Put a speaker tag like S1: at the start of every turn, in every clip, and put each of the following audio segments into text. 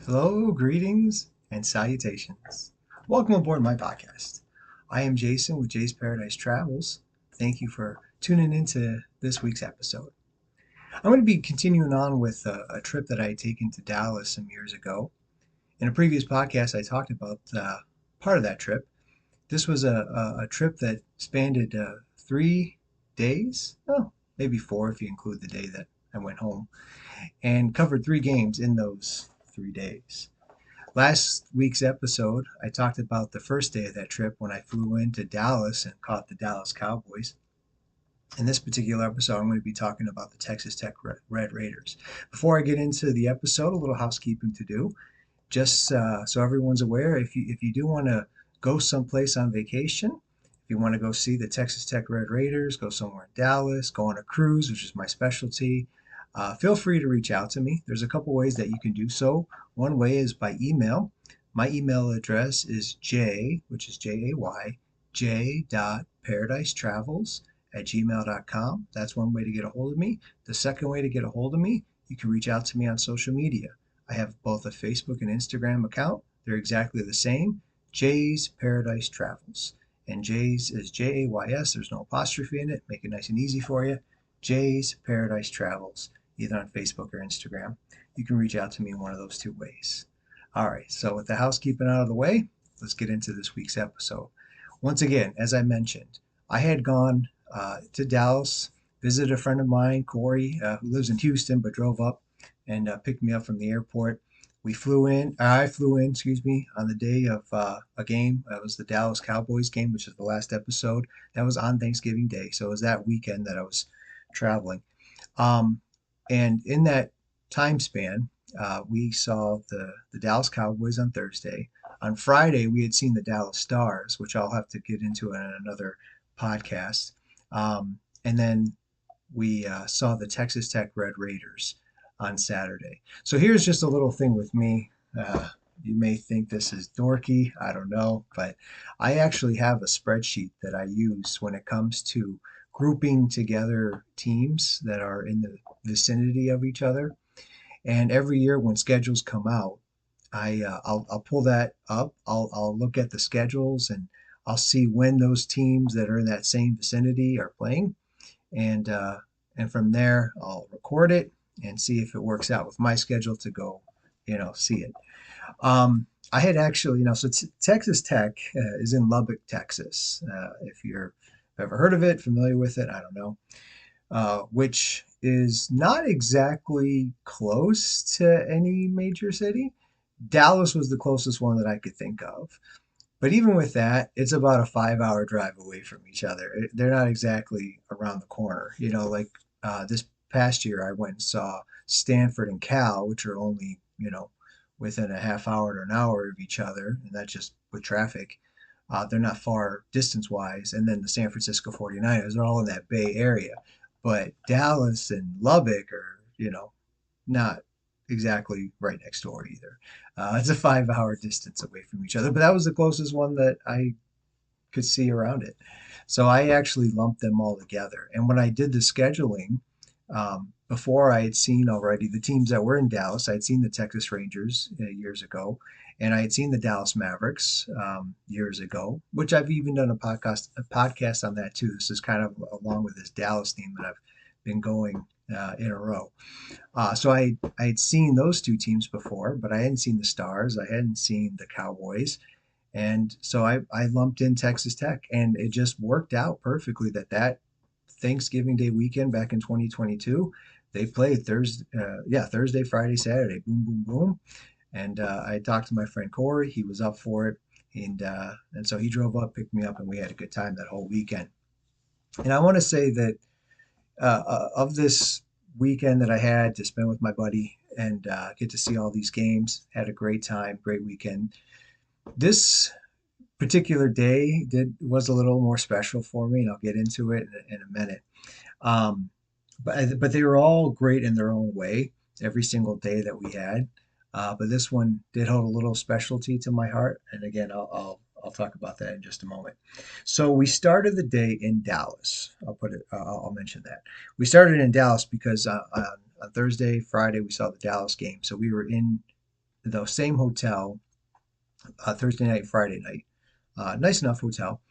S1: Hello, greetings, and salutations. Welcome aboard my podcast. I am Jason with Jay's Paradise Travels. Thank you for tuning into this week's episode. I'm going to be continuing on with a trip that I had taken to Dallas some years ago. In a previous podcast, I talked about part of that trip. This was a trip that spanned 3 days, oh, maybe four if you include the day that I went home, and covered three games in those 3 days. Last week's episode, I talked about the first day of that trip when I flew into Dallas and caught the Dallas Cowboys. In this particular episode, I'm going to be talking about the Texas Tech Red Raiders. Before I get into the episode, a little housekeeping to do. Just so everyone's aware, if you do want to go someplace on vacation, if you want to go see the Texas Tech Red Raiders, go somewhere in Dallas, go on a cruise, which is my specialty, feel free to reach out to me. There's a couple ways that you can do so. One way is by email. My email address is j, which is Jay, j.paradise.travels@gmail.com. That's one way to get a hold of me. The second way to get a hold of me, you can reach out to me on social media. I have both a Facebook and Instagram account. They're exactly the same. Jay's Paradise Travels. And Jay's is Jays. There's no apostrophe in it. Make it nice and easy for you. Jay's Paradise Travels, either on Facebook or Instagram. You can reach out to me in one of those two ways. All right, so with the housekeeping out of the way, let's get into this week's episode. Once again, as I mentioned, I had gone to Dallas, visited a friend of mine, Corey, who lives in Houston, but drove up and picked me up from the airport. I flew in, excuse me, on the day of a game. That was the Dallas Cowboys game, which is the last episode. That was on Thanksgiving Day. So it was that weekend that I was traveling. Um, and in that time span, we saw the Dallas Cowboys on Thursday. On Friday, we had seen the Dallas Stars, which I'll have to get into in another podcast. And then we saw the Texas Tech Red Raiders on Saturday. So here's just a little thing with me. You may think this is dorky, I don't know, but I actually have a spreadsheet that I use when it comes to grouping together teams that are in the vicinity of each other. And every year when schedules come out, I'll pull that up. I'll look at the schedules and I'll see when those teams that are in that same vicinity are playing, and from there I'll record it and see if it works out with my schedule to go, see it. I had actually, so Texas Tech is in Lubbock, Texas. If you're ever heard of it, familiar with it, I don't know. Which is not exactly close to any major city. Dallas was the closest one that I could think of. But even with that, it's about a 5 hour drive away from each other. They're not exactly around the corner. Like this past year, I went and saw Stanford and Cal, which are only, within a half hour to an hour of each other, and that's just with traffic. They're not far distance wise. And then the San Francisco 49ers are all in that Bay Area. But Dallas and Lubbock are, not exactly right next door either. It's a 5 hour distance away from each other, but that was the closest one that I could see around it. So I actually lumped them all together. And when I did the scheduling, before I had seen already the teams that were in Dallas, I had seen the Texas Rangers years ago, and I had seen the Dallas Mavericks years ago, which I've even done a podcast on that too. This is kind of along with this Dallas theme that I've been going in a row. So I had seen those two teams before, but I hadn't seen the Stars. I hadn't seen the Cowboys. And so I lumped in Texas Tech, and it just worked out perfectly that Thanksgiving Day weekend back in 2022, they played Thursday, Friday, Saturday, boom, boom, boom. And I talked to my friend Corey. He was up for it. And so he drove up, picked me up, and we had a good time that whole weekend. And I want to say that of this weekend that I had to spend with my buddy and get to see all these games. Had a great time, great weekend. This particular day was a little more special for me, and I'll get into it in a minute. Um, but they were all great in their own way. Every single day that we had, but this one did hold a little specialty to my heart. And again, I'll talk about that in just a moment. So we started the day in Dallas. I'll mention that. We started in Dallas because on Thursday, Friday, we saw the Dallas game. So we were in the same hotel Thursday night, Friday night. Nice enough hotel.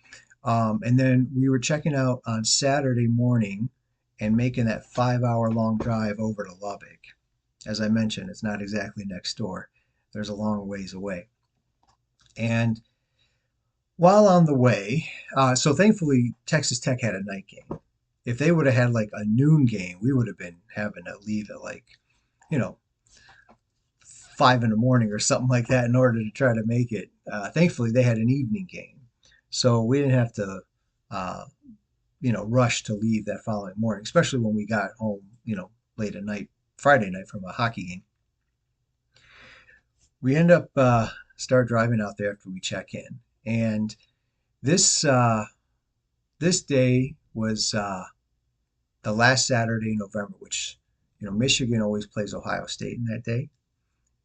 S1: And then we were checking out on Saturday morning and making that 5 hour long drive over to Lubbock. As I mentioned, it's not exactly next door. There's a long ways away. And while on the way, so thankfully Texas Tech had a night game. If they would have had like a noon game, we would have been having to leave at like, you know, 5 in the morning or something like that in order to try to make it. Thankfully, they had an evening game, so we didn't have to, uh, rush to leave that following morning, especially when we got home, late at night, Friday night from a hockey game. We end up start driving out there after we check in, and this this day was the last Saturday in November, which Michigan always plays Ohio State in that day.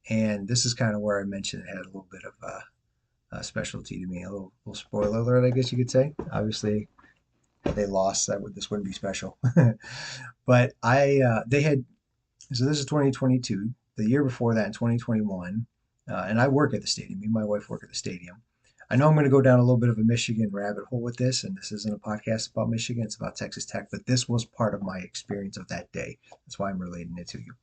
S1: And this is kind of where I mentioned it had a little bit of a specialty to me, a little spoiler alert, I guess you could say. Obviously, if they lost, this wouldn't be special. But they had, so this is 2022. The year before that, in 2021, and I work at the stadium. Me and my wife work at the stadium. I know I'm going to go down a little bit of a Michigan rabbit hole with this, and this isn't a podcast about Michigan. It's about Texas Tech, but this was part of my experience of that day. That's why I'm relating it to you.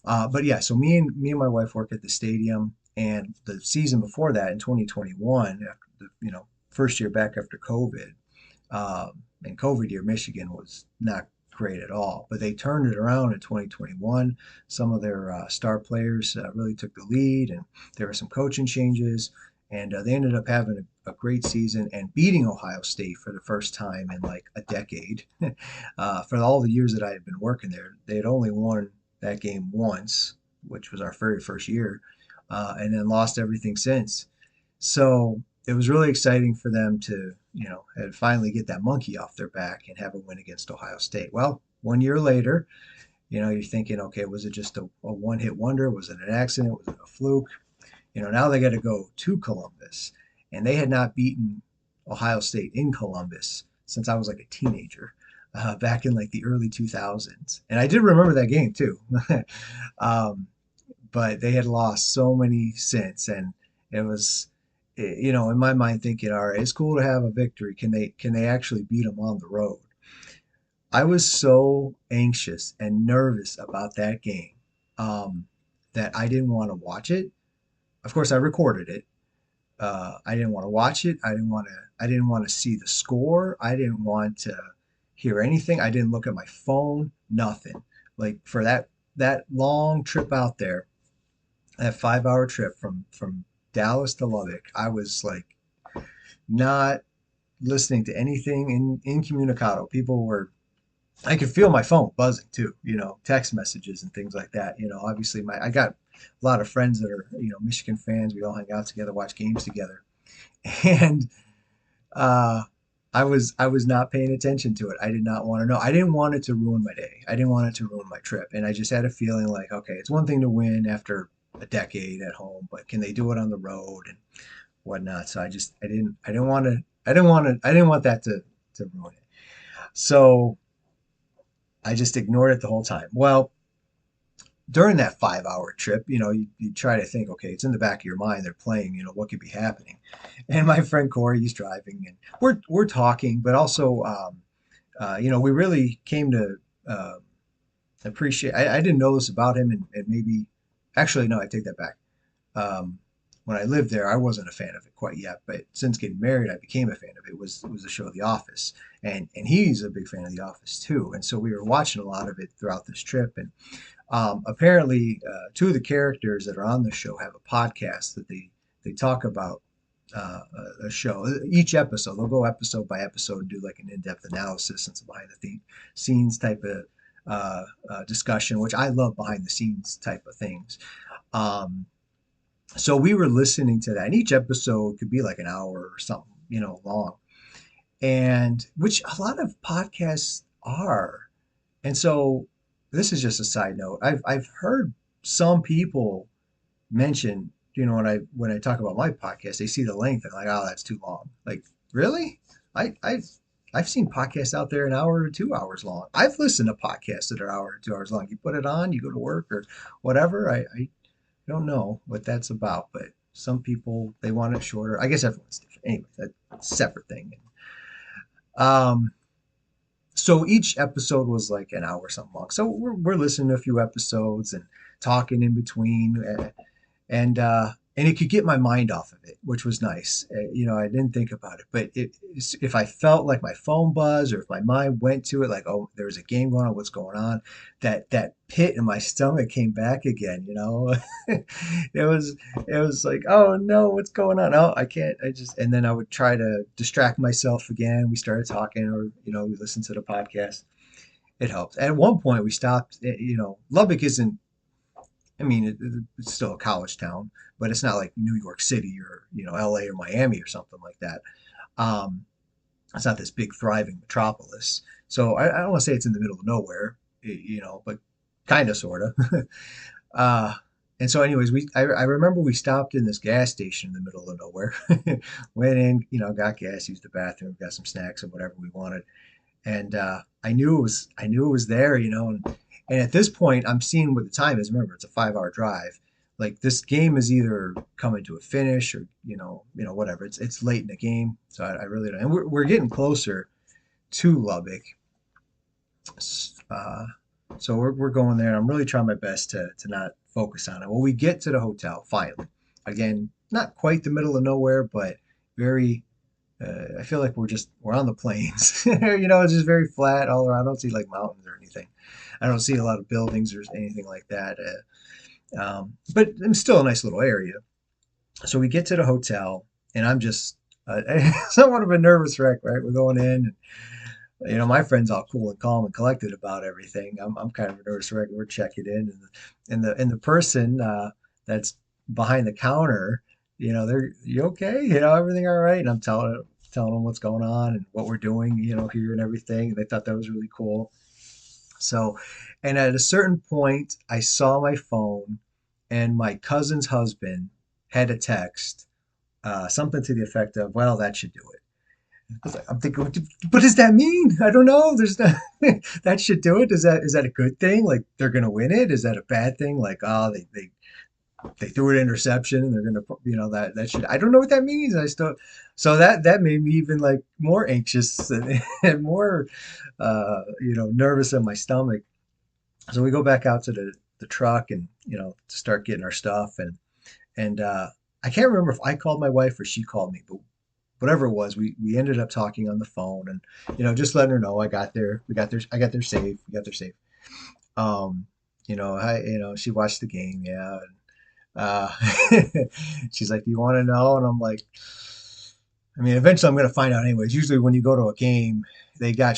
S1: But yeah, so me and my wife work at the stadium, and the season before that in 2021, after the first year back after COVID, and COVID year, Michigan was not great at all. But they turned it around in 2021. Some of their star players really took the lead, and there were some coaching changes, and they ended up having a great season and beating Ohio State for the first time in like a decade. For all the years that I had been working there, they had only won that game once, which was our very first year, and then lost everything since. So it was really exciting for them to, had finally get that monkey off their back and have a win against Ohio State. Well, 1 year later, you're thinking, okay, was it just a one-hit wonder? Was it an accident? Was it a fluke? Now they got to go to Columbus, and they had not beaten Ohio State in Columbus since I was like a teenager, back in like the early 2000s. And I did remember that game too. um, but they had lost so many since, and it was, in my mind thinking, all right, it's cool to have a victory. Can they actually beat them on the road? I was so anxious and nervous about that game, um, that I didn't want to watch it. Of course, I recorded it. I didn't want to watch it. I didn't want to see the score. I didn't want to hear anything. I didn't look at my phone. Nothing. Like for that long trip out there, that 5 hour trip from Dallas to Lubbock, I was like not listening to anything incommunicado. People were, I could feel my phone buzzing too, text messages and things like that. Obviously I got a lot of friends that are, Michigan fans. We all hang out together, watch games together. And uh, I was not paying attention to it. I did not want to know. I didn't want it to ruin my day. I didn't want it to ruin my trip. And I just had a feeling like, okay, it's one thing to win after a decade at home, but can they do it on the road and whatnot? So I didn't want to, I didn't want that to ruin it. So I just ignored it the whole time. Well, during that 5 hour trip, you try to think, okay, it's in the back of your mind. They're playing, what could be happening? And my friend Corey, he's driving, and we're talking, but also, we really came to appreciate. I didn't know this about him, and maybe, actually, no, I take that back. Um, when I lived there, I wasn't a fan of it quite yet, but since getting married, I became a fan of it. It was the show The Office, and he's a big fan of The Office too. And so we were watching a lot of it throughout this trip, and apparently, two of the characters that are on the show have a podcast that they talk about a show. Each episode, they'll go episode by episode and do like an in-depth analysis and some behind-the-scenes type of discussion, which I love behind the scenes type of things. Um, so we were listening to that, and each episode could be like an hour or something, long, and which a lot of podcasts are. And so this is just a side note. I've heard some people mention, when I talk about my podcast, they see the length and like, oh, that's too long. Like, really? I've seen podcasts out there an hour or 2 hours long. I've listened to podcasts that are an hour or 2 hours long. You put it on, you go to work or whatever. I don't know what that's about, but some people they want it shorter. I guess everyone's different. Anyway, that's a separate thing. Um, so each episode was like an hour something long. So we're listening to a few episodes and talking in between. And it could get my mind off of it, which was nice. I didn't think about it, but if I felt like my phone buzzed or if my mind went to it, like, oh, there's a game going on, what's going on, that pit in my stomach came back again. It was like, oh no, what's going on? Oh, I can't. And then I would try to distract myself again. We started talking, or we listened to the podcast. It helps. At one point, we stopped. Lubbock isn't. I mean, it's still a college town, but it's not like New York City or L.A. or Miami or something like that. Um, it's not this big thriving metropolis. So I don't want to say it's in the middle of nowhere, but kind of, sort of. uh, and so, anyways, I remember we stopped in this gas station in the middle of nowhere. Went in, got gas, used the bathroom, got some snacks and whatever we wanted, and I knew it was there, and at this point, I'm seeing what the time is. Remember, it's a 5-hour drive. Like this game is either coming to a finish or whatever. It's late in the game, so I really don't. And we're getting closer to Lubbock, uh, so we're going there. And I'm really trying my best to not focus on it. Well, we get to the hotel finally. Again, not quite the middle of nowhere, but very I feel like we're on the plains. It's just very flat all around. I don't see like mountains or anything. I don't see a lot of buildings or anything like that. But it's still a nice little area. So we get to the hotel, and I'm just somewhat of a nervous wreck, right? We're going in, and my friend's all cool and calm and collected about everything. I'm kind of a nervous wreck. We're checking in, and the person that's behind the counter, they're you okay? Everything all right? And I'm telling them what's going on and what we're doing, here and everything. They thought that was really cool. So, and at a certain point, I saw my phone, and my cousin's husband had a text, something to the effect of, "Well, that should do it." I'm thinking, what does that mean? I don't know. There's not, that should do it. Is that a good thing? Like they're gonna win it? Is that a bad thing? Like, oh, they threw an interception and they're gonna, that should. I don't know what that means. I still, so that made me even like more anxious and more, nervous in my stomach. So we go back out to the truck and to start getting our stuff, and I can't remember if I called my wife or she called me, but whatever it was, we ended up talking on the phone, and just letting her know I got there. I got there safe. We got there safe. Um, she watched the game, yeah. And, she's like, "Do you want to know?" And I'm like, I mean, eventually I'm going to find out anyways. Usually when you go to a game, they got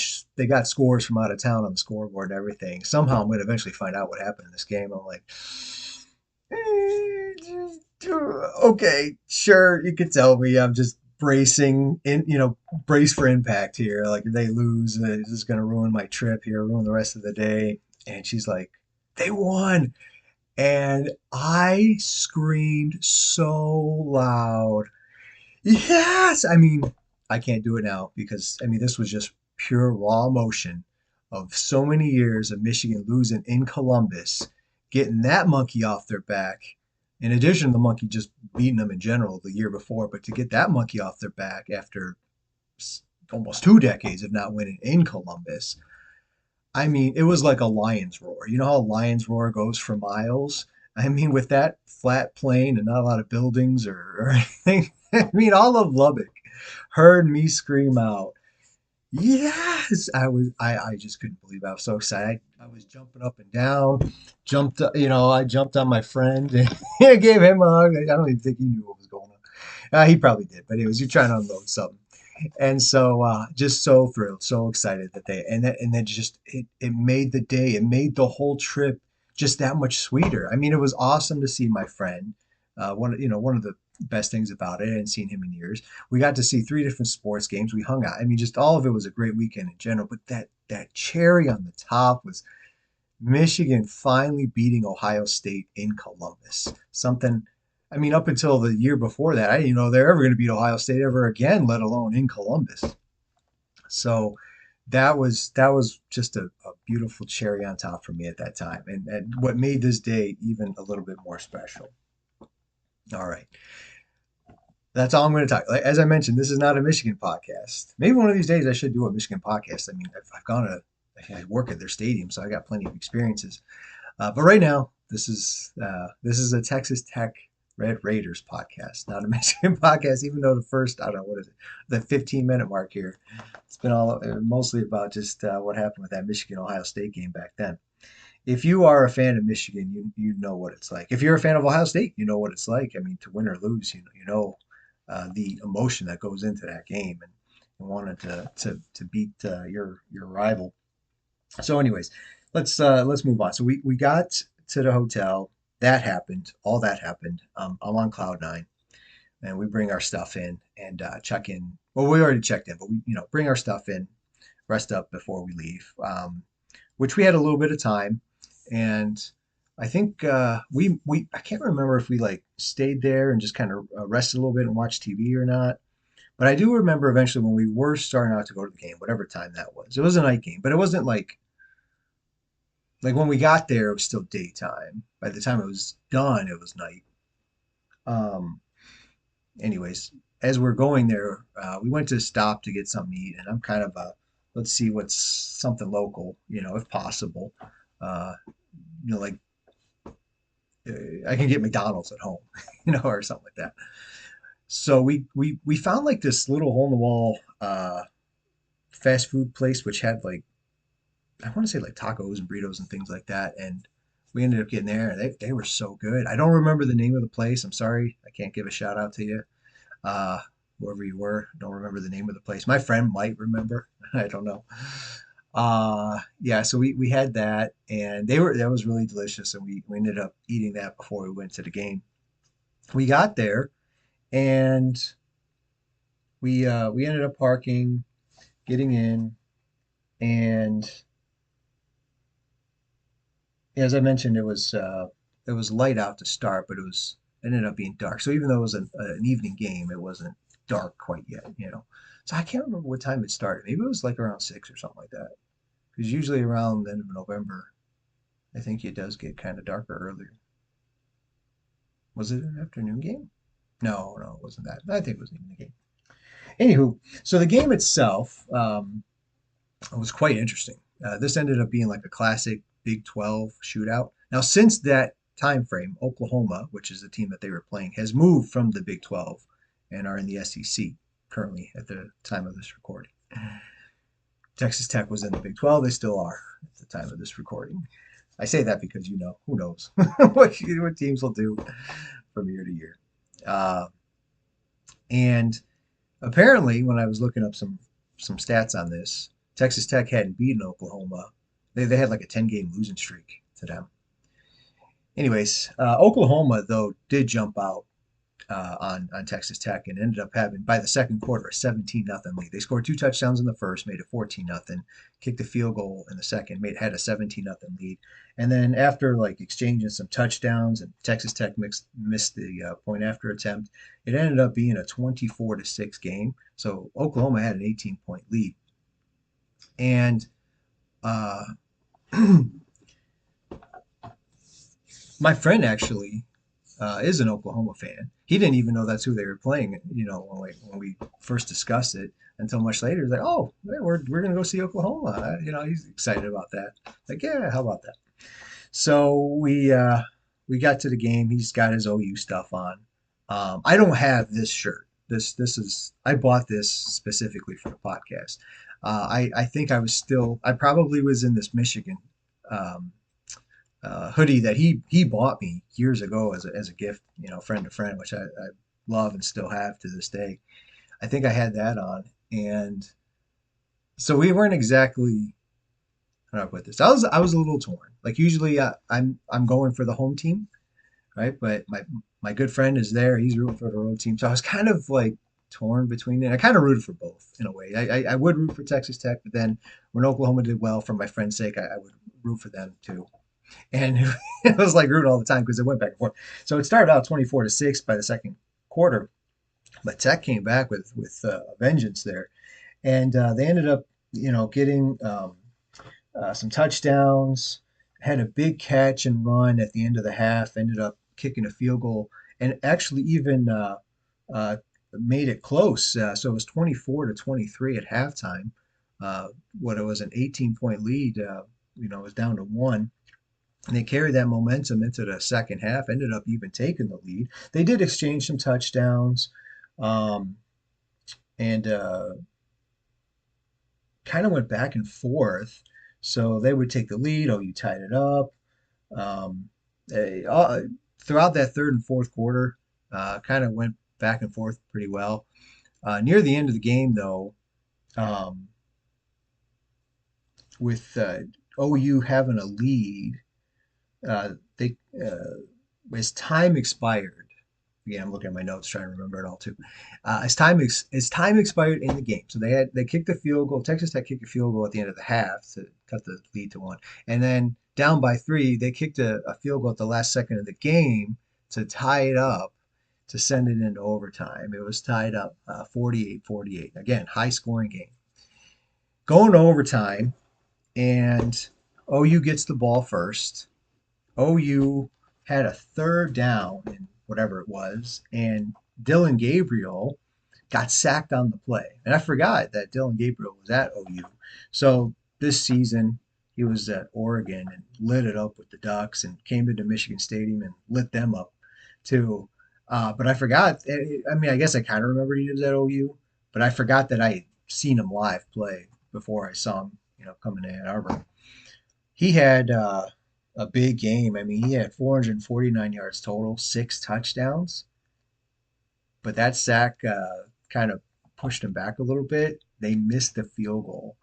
S1: scores from out of town on the scoreboard and everything. Somehow I'm going to eventually find out what happened in this game. I'm like, okay, sure, you can tell me. I'm just bracing brace for impact here. Like if they lose, this is going to ruin my trip here, ruin the rest of the day. And she's like, they won. And I screamed so loud. Yes! I mean, I can't do it now because, I mean, this was just pure raw emotion of so many years of Michigan losing in Columbus, getting that monkey off their back. In addition to the monkey just beating them in general the year before, but to get that monkey off their back after almost 2 decades of not winning in Columbus, I mean, it was like a lion's roar. You know how a lion's roar goes for miles? I mean, with that flat plain and not a lot of buildings or anything, I mean, all of Lubbock heard me scream out, yes! I just couldn't believe it. I was so excited. I was jumping up and down, I jumped on my friend and gave him a hug. I don't even think he knew what was going on. He probably did, but anyways, you're trying to unload something. And so just so thrilled, so excited that and then just it made the day, it made the whole trip just that much sweeter. I mean, it was awesome to see my friend. One of the best things about it, I hadn't seen him in years. We got to see 3 different sports games. We hung out. I mean, just all of it was a great weekend in general. But that cherry on the top was Michigan finally beating Ohio State in Columbus. Something, I mean, up until the year before that, I didn't know they're ever going to beat Ohio State ever again, let alone in Columbus. So that was just a beautiful cherry on top for me at that time, and what made this day even a little bit more special. All right, that's all I'm going to talk. Like, as I mentioned, this is not a Michigan podcast. Maybe one of these days I should do a Michigan podcast. I mean, I've gone to I work at their stadium, so I got plenty of experiences. But right now, this is a Texas Tech Red Raiders podcast, not a Michigan podcast. Even though the first, I don't know what is it, the 15-minute mark here, it's been all mostly about just what happened with that Michigan Ohio State game back then. If you are a fan of Michigan, you know what it's like. If you're a fan of Ohio State, you know what it's like. I mean, to win or lose, you know the emotion that goes into that game, and wanted to beat your rival. So, anyways, let's move on. So we got to the hotel. That happened. All that happened. I'm on cloud nine, and we bring our stuff in and check in. Well, we already checked in, but we bring our stuff in, rest up before we leave. Which we had a little bit of time, and I think we I can't remember if we like stayed there and just kind of rested a little bit and watched TV or not. But I do remember eventually when we were starting out to go to the game, whatever time that was. It was a night game, but it wasn't like when we got there, it was still daytime. By the time it was done, it was night. Um, anyways, as we're going there, we went to stop to get something to eat, and I'm kind of let's see what's something local, if possible. Uh, like I can get McDonald's at home, or something like that. So we found like this little hole in the wall fast food place, which had like I want to say like tacos and burritos and things like that. And we ended up getting there, and they were so good. I don't remember the name of the place. I'm sorry, I can't give a shout out to you, uh, whoever you were. Don't remember the name of the place. My friend might remember. I don't know. Yeah, so we had that, and that was really delicious, and we ended up eating that before we went to the game. We got there, and we ended up parking, getting in, and as I mentioned, it was light out to start, but it ended up being dark. So even though it was an evening game, it wasn't dark quite yet. So I can't remember what time it started. Maybe it was like around 6 or something like that. Because usually around the end of November, I think it does get kind of darker earlier. Was it an afternoon game? No, no, it wasn't that. I think it was an evening game. Anywho, so the game itself was quite interesting. This ended up being like a classic Big 12 shootout. Now, since that time frame, Oklahoma, which is the team that they were playing, has moved from the Big 12 and are in the SEC currently at the time of this recording. Texas Tech was in the Big 12. They still are at the time of this recording. I say that because who knows what teams will do from year to year. Uh, and apparently, when I was looking up some stats on this, Texas Tech hadn't beaten Oklahoma. They had like a 10-game losing streak to them. Anyways, Oklahoma though did jump out on Texas Tech and ended up having by the second quarter a 17-0 lead. They scored two touchdowns in the first, made it 14-0. Kicked a field goal in the second, had a 17-0 lead. And then after like exchanging some touchdowns and Texas Tech missed the point after attempt, it ended up being a 24-6 game. So Oklahoma had an 18-point lead. And uh, my friend actually is an Oklahoma fan. He didn't even know that's who they were playing, when we first discussed it until much later. He's like, "Oh, we're gonna go see Oklahoma." He's excited about that. Like, yeah, how about that? So we got to the game. He's got his OU stuff on. I don't have this shirt. This is I bought this specifically for the podcast. I think I probably was in this Michigan um, hoodie that he bought me years ago as a gift, friend to friend, which I love and still have to this day. I think I had that on, and so we weren't exactly. How do I put this? I was a little torn. Like usually, I'm going for the home team, right? But my good friend is there. He's rooting for the road team, so I was kind of like torn between it. I kind of rooted for both in a way. I would root for Texas Tech, but then when Oklahoma did well, for my friend's sake, I would root for them too. And it was like rooting all the time because it went back and forth. So it started out 24-6 by the second quarter, but Tech came back with a vengeance there, and they ended up getting some touchdowns, had a big catch and run at the end of the half, ended up kicking a field goal, and actually even uh, made it close. So it was 24 to 23 at halftime. What it was an 18-point lead, it was down to one. And they carried that momentum into the second half, ended up even taking the lead. They did exchange some touchdowns, um, and kind of went back and forth. So they would take the lead. Oh, you tied it up. Um, Throughout that third and fourth quarter, kind of went back and forth pretty well. Near the end of the game, though, um, with OU having a lead, they as time expired. Again, I'm looking at my notes trying to remember it all too. As time expired in the game, so they kicked the field goal. Texas Tech kicked a field goal at the end of the half to cut the lead to one, and then down by three, they kicked a field goal at the last second of the game to tie it up to send it into overtime. It was tied up 48-48. Again, high scoring game. Going to overtime, and OU gets the ball first. OU had a third down and whatever it was, and Dylan Gabriel got sacked on the play. And I forgot that Dylan Gabriel was at OU. So this season, he was at Oregon and lit it up with the Ducks and came into Michigan Stadium and lit them up too. But I forgot. I mean, I guess I kind of remember he was at OU, but I forgot that I had seen him live play before I saw him, coming to Ann Arbor. He had a big game. I mean, he had 449 yards total, six touchdowns, but that sack kind of pushed him back a little bit. They missed the field goal,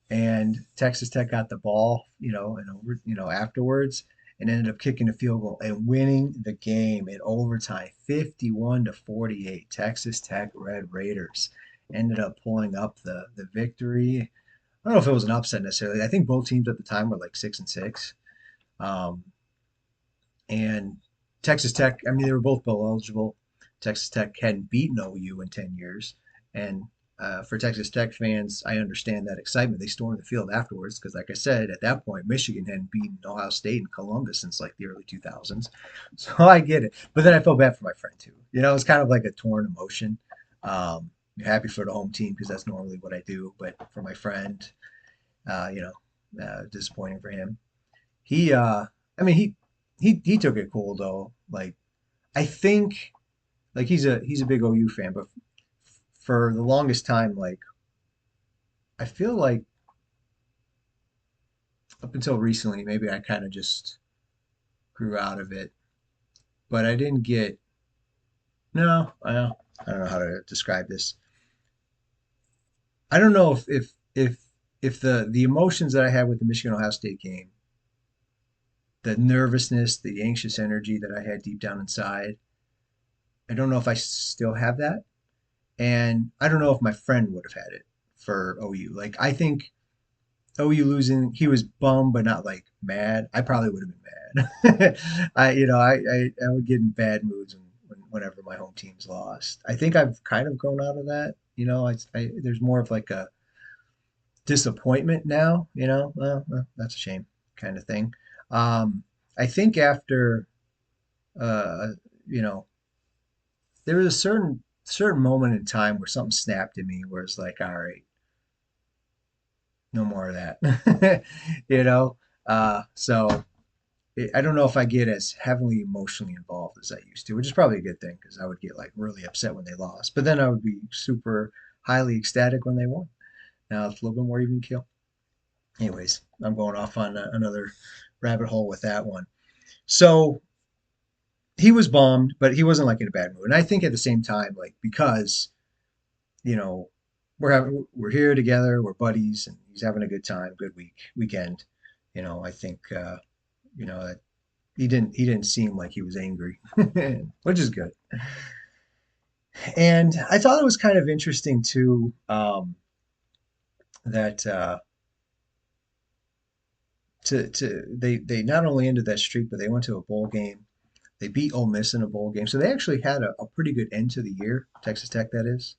S1: and Texas Tech got the ball, and over, afterwards, and ended up kicking a field goal and winning the game in overtime, 51-48. Texas Tech Red Raiders ended up pulling up the victory. I don't know if it was an upset necessarily. I think both teams at the time were like 6-6. Um, and Texas Tech, I mean, they were both bowl eligible. Texas Tech hadn't beaten OU in 10 years. And for Texas Tech fans, I understand that excitement. They stormed the field afterwards because, like I said, at that point, Michigan hadn't beaten Ohio State and Columbus since like the early 2000s. So I get it. But then I felt bad for my friend, too. It's kind of like a torn emotion. You're happy for the home team because that's normally what I do. But for my friend, disappointing for him. He, I mean, he took it cool though. Like I think, like he's a big OU fan, but for the longest time, like I feel like up until recently, maybe I kind of just grew out of it, but I didn't get. No, I don't know how to describe this. I don't know if the emotions that I had with the Michigan Ohio State game, the nervousness, the anxious energy that I had deep down inside, I don't know if I still have that. And I don't know if my friend would have had it for OU. Like I think OU losing, he was bummed but not like mad. I probably would have been mad. I would get in bad moods whenever my home team's lost. I think I've kind of grown out of that. There's more of like a disappointment now. Well, that's a shame kind of thing. Um, I think after uh, you know there was a certain moment in time where something snapped in me where it's like, all right, no more of that. you know, so I don't know if I get as heavily emotionally involved as I used to, which is probably a good thing because I would get like really upset when they lost, but then I would be super highly ecstatic when they won. Now it's a little bit more even kill. Anyways, I'm going off on another rabbit hole with that one. So he was bummed, but he wasn't like in a bad mood. And I think at the same time, like because you know, we're here together, we're buddies, and he's having a good time, good weekend. I think that he didn't seem like he was angry, which is good. And I thought it was kind of interesting too that they not only ended that streak, but they went to a bowl game. They beat Ole Miss in a bowl game, so they actually had a pretty good end to the year. Texas Tech, that is.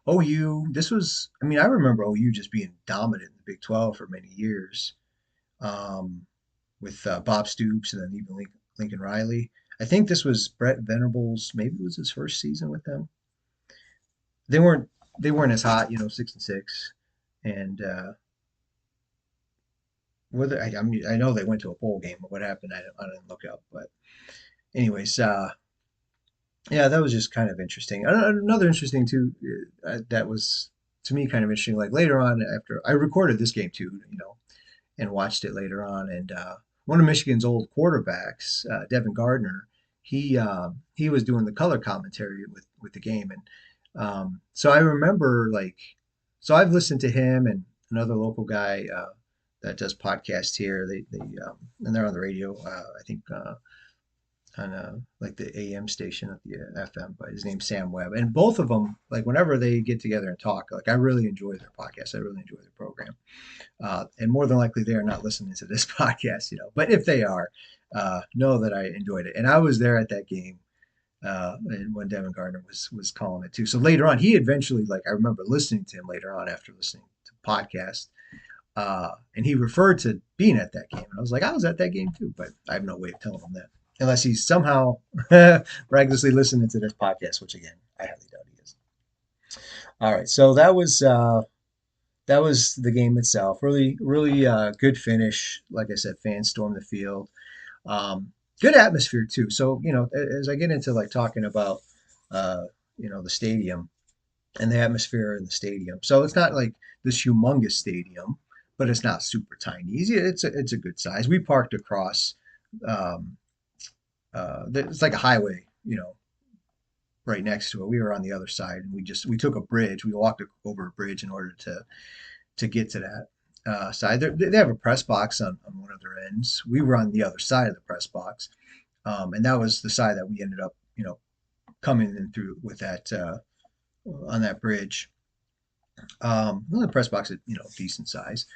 S1: OU, this was, I mean, I remember OU just being dominant in the Big 12 for many years, um, with Bob Stoops and then even Lincoln Riley. I think this was Brett Venables, maybe it was his first season with them. They weren't they weren't as hot, 6-6, and whether I mean I know they went to a bowl game, but what happened I didn't look up. But anyways, yeah, that was just kind of interesting. Another interesting too, that was to me kind of interesting. Like later on, after I recorded this game too, and watched it later on, and one of Michigan's old quarterbacks, Devin Gardner, he was doing the color commentary with the game, and so I remember like, so I've listened to him and another local guy that does podcasts here. They and they're on the radio. I think. On like the AM station at the FM, but his name's Sam Webb. And both of them, like whenever they get together and talk, like I really enjoy their podcast. I really enjoy their program. And more than likely they are not listening to this podcast, But if they are, know that I enjoyed it. And I was there at that game, and when Devin Gardner was calling it too. So later on, he eventually, like I remember listening to him later on after listening to podcast. And he referred to being at that game. And I was like, I was at that game too, but I have no way of telling him that. Unless he's somehow miraculously listening to this podcast, which again, I highly doubt he is. All right, so that was the game itself. Really, really good finish. Like I said, fans stormed the field. Good atmosphere too. So as I get into like talking about the stadium and the atmosphere in the stadium. So it's not like this humongous stadium, but it's not super tiny. It's a good size. We parked across. Um, it's like a highway, right next to it. We were on the other side, and we took a bridge. We walked over a bridge in order to get to that side. They have a press box on one of their ends. We were on the other side of the press box, and that was the side that we ended up, coming in through with that on that bridge. Well, the press box is, decent size.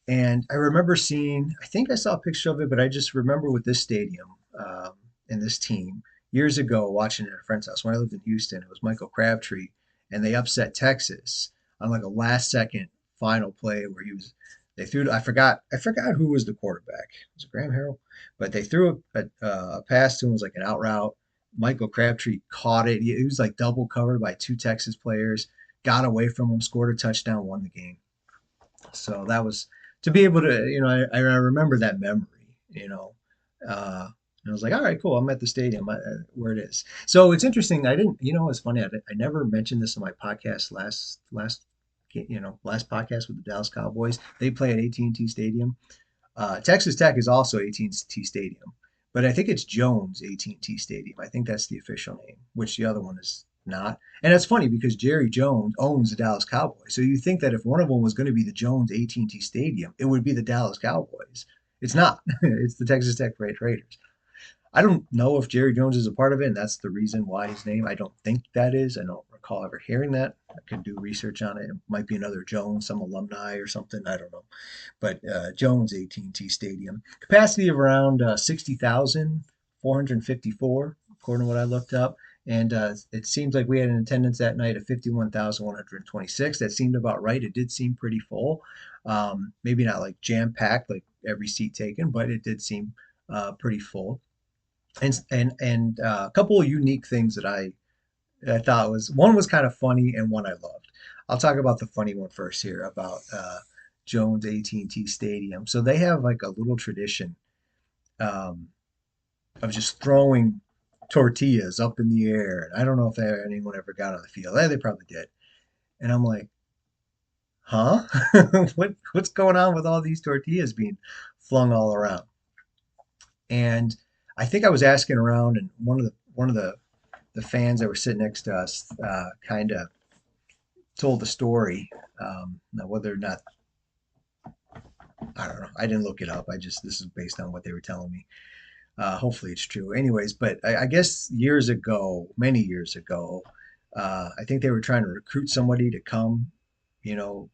S1: And I remember seeing, I think I saw a picture of it, but I just remember with this stadium and this team years ago watching it at a friend's house when I lived in Houston. It was Michael Crabtree, and they upset Texas on like a last second final play where they threw, I forgot who was the quarterback. Was it Graham Harrell? But they threw a pass to him, it was like an out route. Michael Crabtree caught it. He was like double covered by two Texas players, got away from him, scored a touchdown, won the game. So that was to be able to, I remember that memory, and I was like, all right, cool. I'm at the stadium where it is. So it's interesting. I didn't, it's funny. I never mentioned this in my podcast last podcast with the Dallas Cowboys. They play at AT&T Stadium. Texas Tech is also AT&T Stadium, but I think it's Jones AT&T Stadium. I think that's the official name, which the other one is not. And it's funny because Jerry Jones owns the Dallas Cowboys. So you think that if one of them was going to be the Jones AT&T Stadium, it would be the Dallas Cowboys. It's not. It's the Texas Tech Raiders. I don't know if Jerry Jones is a part of it, and that's the reason why his name. I don't think that is. I don't recall ever hearing that. I could do research on it. It might be another Jones, some alumni or something. I don't know. But Jones AT&T Stadium, capacity of around 60,454, according to what I looked up. And it seems like we had an attendance that night of 51,126. That seemed about right. It did seem pretty full. Maybe not like jam packed, like every seat taken, but it did seem pretty full. And a couple of unique things that I thought was kind of funny and one I loved. I'll talk about the funny one first here about Jones AT&T Stadium. So they have like a little tradition um, of just throwing tortillas up in the air. And I don't know if anyone ever got on the field. They probably did. And I'm like, huh? What's going on with all these tortillas being flung all around? And I think I was asking around, and one of the fans that were sitting next to us kind of told the story. Now, whether or not, I don't know. I didn't look it up. This is based on what they were telling me. Hopefully, it's true. Anyways, but I guess years ago, many years ago, I think they were trying to recruit somebody to come, to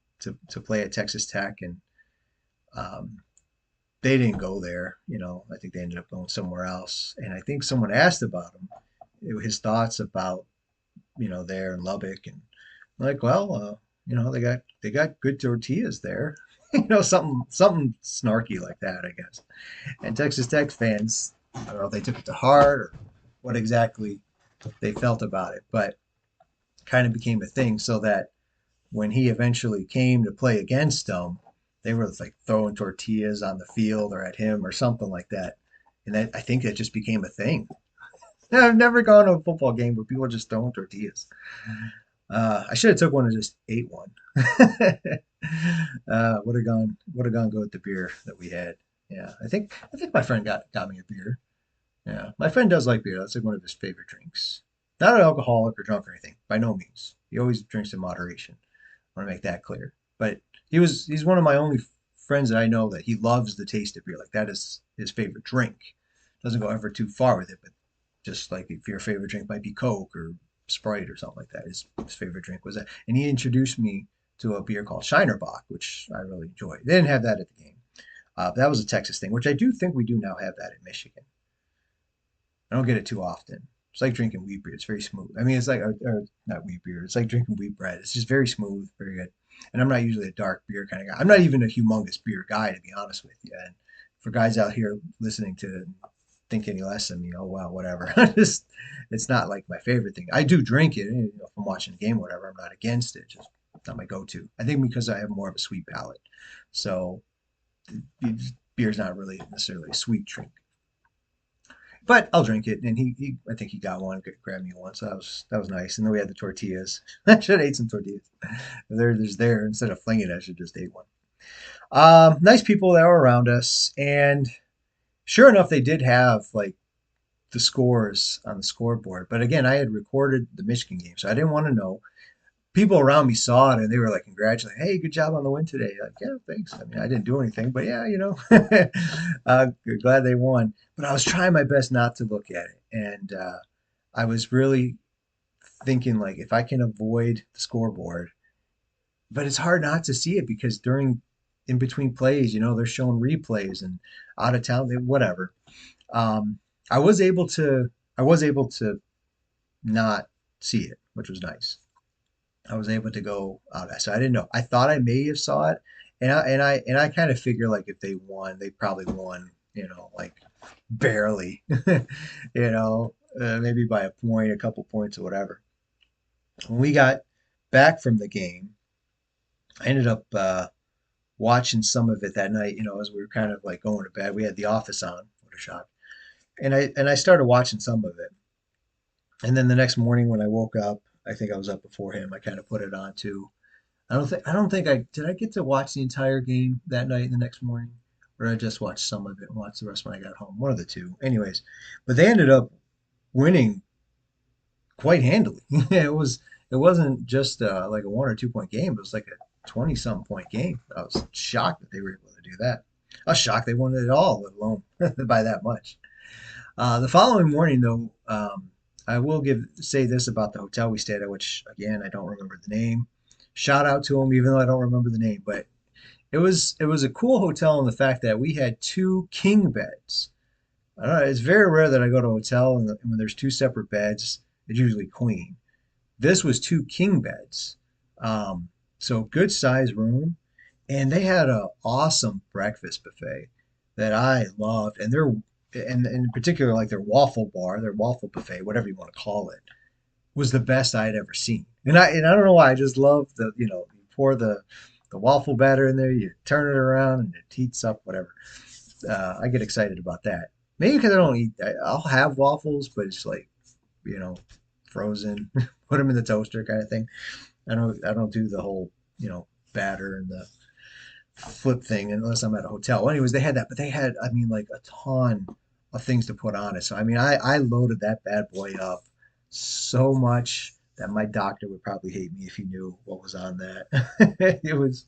S1: play at Texas Tech, and um, they didn't go there. I think they ended up going somewhere else. And I think someone asked about him, his thoughts about, there in Lubbock and Like, well, they got good tortillas there. Something snarky like that, I guess. And Texas Tech fans, I don't know if they took it to heart or what exactly they felt about it, but kind of became a thing so that when he eventually came to play against them, they were like throwing tortillas on the field or at him or something like that. And that I think it just became a thing. I've never gone to a football game where people are just throwing tortillas. I should have took one and just ate one. Would have gone good with the beer that we had. Yeah, I think my friend got me a beer. Yeah, my friend does like beer. That's like one of his favorite drinks. Not an alcoholic or drunk or anything, by no means. He always drinks in moderation. I want to make that clear. But he's one of my only friends that I know that he loves the taste of beer. Like that is his favorite drink. Doesn't go ever too far with it, but just like if your favorite drink might be Coke or Sprite or something like that, his favorite drink was that. And he introduced me to a beer called Shinerbach, which I really enjoy. They didn't have that at the game. That was a Texas thing, which I do think we do now have that in Michigan. I don't get it too often. It's like drinking wheat beer. It's very smooth. I mean, it's like, or not wheat beer. It's like drinking wheat bread. It's just very smooth, very good. And I'm not usually a dark beer kind of guy. I'm not even a humongous beer guy, to be honest with you. And for guys out here listening to think any less of me, oh well, whatever. Just it's not like my favorite thing. I do drink it, if I'm watching a game, whatever. I'm not against it. Just not my go-to. I think because I have more of a sweet palate, so beer's not really necessarily a sweet drink. But I'll drink it. And I think he got one, grabbed me one, so that was nice. And then we had the tortillas. I should have ate some tortillas. There's there instead of flinging it, I should just ate one. Nice people that were around us, and sure enough, they did have like the scores on the scoreboard. But again, I had recorded the Michigan game, so I didn't want to know. People around me saw it and they were like congratulating, "Hey, good job on the win today." Like, yeah, thanks. I mean, I didn't do anything, but yeah, glad they won. But I was trying my best not to look at it, and I was really thinking like if I can avoid the scoreboard, but it's hard not to see it because during in between plays, they're showing replays and out of town, whatever. Um, I was able to I was able to not see it, which was nice. I was able to go out. So I didn't know. I thought I may have saw it, and I kind of figure like if they won, they probably won, like barely, maybe by a point, a couple points or whatever. When we got back from the game, I ended up watching some of it that night. As we were kind of like going to bed. We had The Office on. What a shock! And I started watching some of it, and then the next morning when I woke up, I think I was up before him. I kind of put it on too. I don't think I did. I get to watch the entire game that night and the next morning, or I just watched some of it and watched the rest when I got home. One of the two, anyways. But they ended up winning quite handily. It wasn't just like a 1 or 2 point game. It was like a 20-something point game. I was shocked that they were able to do that. I was shocked they won it at all, let alone by that much. The following morning, though, I will say this about the hotel we stayed at, which again I don't remember the name. Shout out to them, even though I don't remember the name. But it was a cool hotel in the fact that we had two king beds. I don't know, it's very rare that I go to a hotel and when there's two separate beds, it's usually queen. This was two king beds, so good size room, and they had a awesome breakfast buffet that I loved, and in particular like their waffle bar, their waffle buffet, whatever you want to call it, was the best I had ever seen. And I don't know why, I just love you pour the waffle batter in there, you turn it around, and it heats up, whatever. I get excited about that. Maybe because I don't eat. I'll have waffles, but it's like you know frozen. Put them in the toaster kind of thing. I don't do the whole batter and the flip thing unless I'm at a hotel. Well, anyways, they had that, but they had, I mean, like a ton of things to put on it. So I mean, I loaded that bad boy up so much that my doctor would probably hate me if he knew what was on that. It was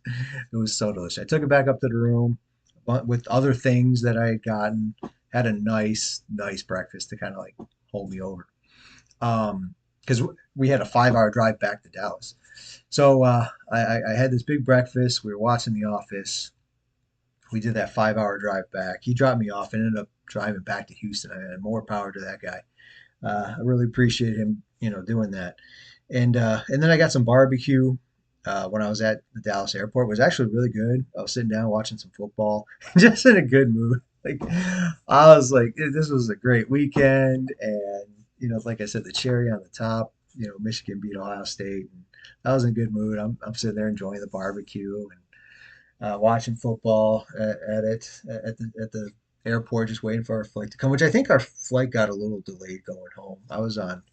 S1: so delicious. I took it back up to the room, but with other things that I had gotten, had a nice breakfast to kind of like hold me over. Because we had a 5 hour drive back to Dallas. So I had this big breakfast. We were watching The Office. We did that 5 hour drive back. He dropped me off and ended up driving back to Houston. I had more power to that guy. I really appreciate him, doing that. And then I got some barbecue when I was at the Dallas airport. It was actually really good. I was sitting down watching some football, just in a good mood. Like I was like, this was a great weekend, and like I said, the cherry on the top. Michigan beat Ohio State, and I was in a good mood. I'm sitting there enjoying the barbecue and watching football at the airport, just waiting for our flight to come. Which I think our flight got a little delayed going home. I was on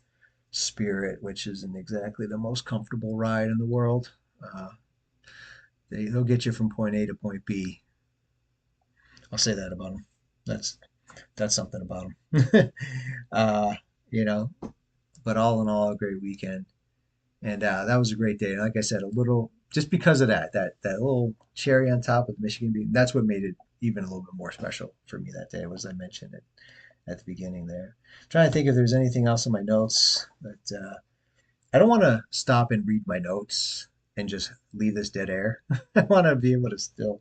S1: Spirit, which isn't exactly the most comfortable ride in the world. Uh, they'll get you from point A to point B. I'll say that about them. That's that's something about them. uh, you know, but all in all, a great weekend, and that was a great day. And like I said, a little just because of that little cherry on top of Michigan being that's what made it even a little bit more special for me that day. Was I mentioned it at the beginning there. Trying to think if there's anything else in my notes, but I don't want to stop and read my notes and just leave this dead air. I want to be able to still,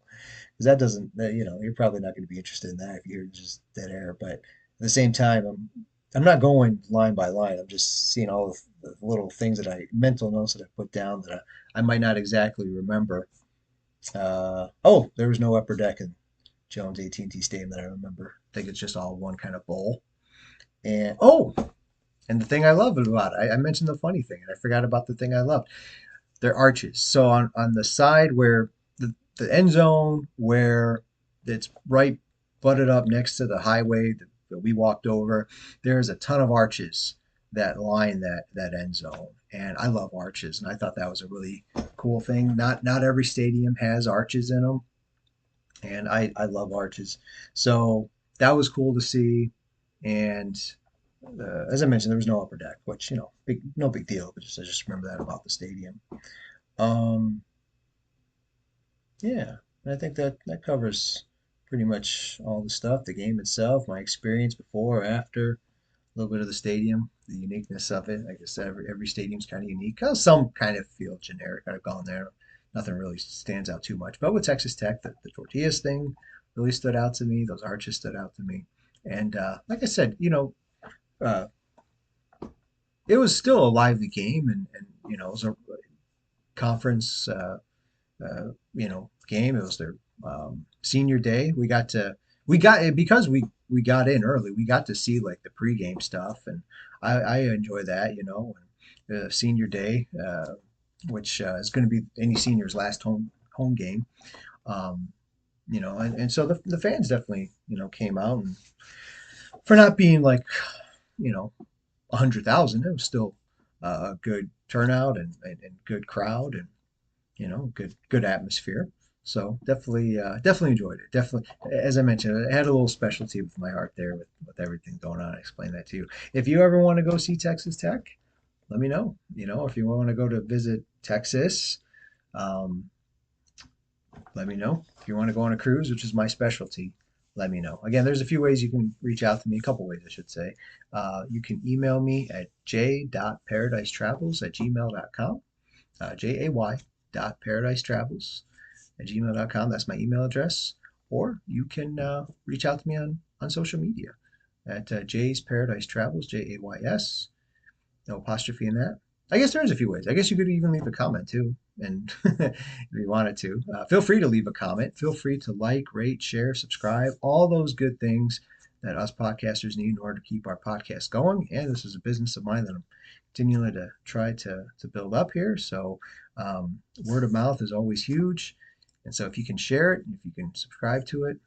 S1: because that doesn't, you're probably not going to be interested in that if you're just dead air. But at the same time, I'm not going line by line. I'm just seeing all the little things mental notes that I put down that I might not exactly remember. Oh, there was no upper deck in Jones AT&T Stadium that I remember. I think it's just all one kind of bowl. And and the thing I love about it, I mentioned the funny thing, and I forgot about the thing I loved. They're arches. So on the side where the end zone, where it's right butted up next to the highway that we walked over, there's a ton of arches that line that end zone. And I love arches, and I thought that was a really cool thing. Not every stadium has arches in them, and I love arches. So that was cool to see. And as I mentioned, there was no upper deck, which no big deal. But I just remember that about the stadium. Um, yeah, I think that covers pretty much all the stuff. The game itself, my experience before, or after, a little bit of the stadium, the uniqueness of it. Like I said, every stadium's kind of unique. Some kind of feel generic. I've gone there, nothing really stands out too much. But with Texas Tech, the tortillas thing really stood out to me. Those arches stood out to me. And like I said, uh, it was still a lively game, and it was a conference. Game. It was their senior day. We got because we got in early. We got to see like the pregame stuff, and I enjoy that. Senior day, which is going to be any senior's last home game. Um, and so the fans definitely came out, and for not being like you know 100,000, it was still a good turnout and good crowd, and good atmosphere. So definitely enjoyed it. Definitely, as I mentioned, I had a little specialty with my heart there with everything going on. I explained that to you. If you ever want to go see Texas Tech, let me know. If you want to go to visit Texas, um, let me know. If you want to go on a cruise, which is my specialty, let me know. Again, there's a few ways you can reach out to me, a couple ways, I should say. You can email me at j.paradise@gmail.com, jay.paradise@gmail.com. That's my email address. Or you can reach out to me on social media at Jay's Paradise Travels, Jays, no apostrophe in that. I guess there is a few ways. I guess you could even leave a comment too. And if you wanted to, feel free to leave a comment. Feel free to like, rate, share, subscribe, all those good things that us podcasters need in order to keep our podcast going. And this is a business of mine that I'm continuing to try to build up here. So word of mouth is always huge. And so if you can share it, if you can subscribe to it,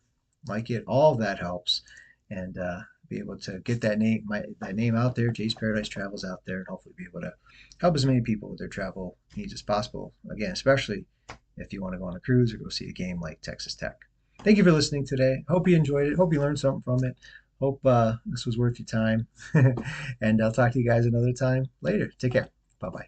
S1: like it, all of that helps. And be able to get that name out there, Jay's Paradise Travels out there, and hopefully be able to help as many people with their travel needs as possible. Again, especially if you want to go on a cruise or go see a game like Texas Tech. Thank you for listening today. Hope you enjoyed it. Hope you learned something from it. Hope this was worth your time. And I'll talk to you guys another time later. Take care. Bye bye.